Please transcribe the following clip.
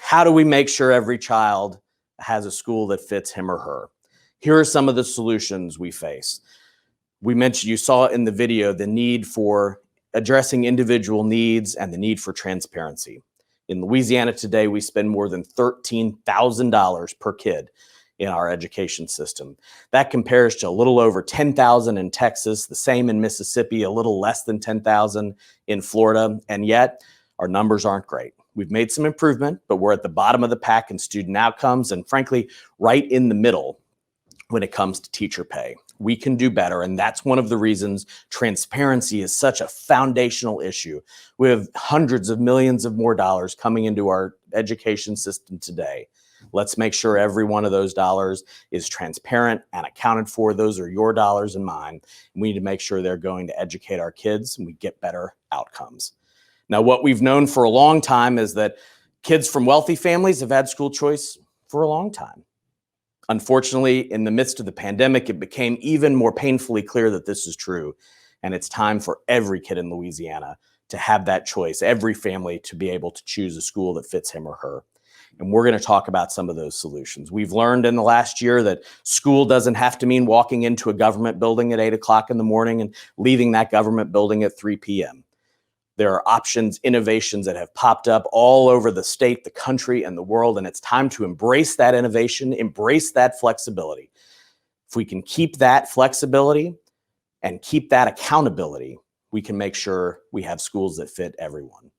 How do we make sure every child has a school that fits him or her? Here are some of the solutions we face. We mentioned, you saw in the video, the need for addressing individual needs and the need for transparency. In Louisiana today, we spend more than $13,000 per kid in our education system. That compares to a little over $10,000 in Texas, the same in Mississippi, a little less than $10,000 in Florida, and yet our numbers aren't great. We've made some improvement, but we're at the bottom of the pack in student outcomes and frankly, right in the middle when it comes to teacher pay. We can do better, and that's one of the reasons transparency is such a foundational issue. We have hundreds of millions of more dollars coming into our education system today. Let's make sure every one of those dollars is transparent and accounted for. Those are your dollars and mine. We need to make sure they're going to educate our kids and we get better outcomes. Now, what we've known for a long time is that kids from wealthy families have had school choice for a long time. Unfortunately, in the midst of the pandemic, it became even more painfully clear that this is true. And it's time for every kid in Louisiana to have that choice, every family to be able to choose a school that fits him or her. And we're going to talk about some of those solutions. We've learned in the last year that school doesn't have to mean walking into a government building at 8 o'clock in the morning and leaving that government building at 3 p.m. There are options, innovations that have popped up all over the state, the country, and the world, and it's time to embrace that innovation, embrace that flexibility. If we can keep that flexibility and keep that accountability, we can make sure we have schools that fit everyone.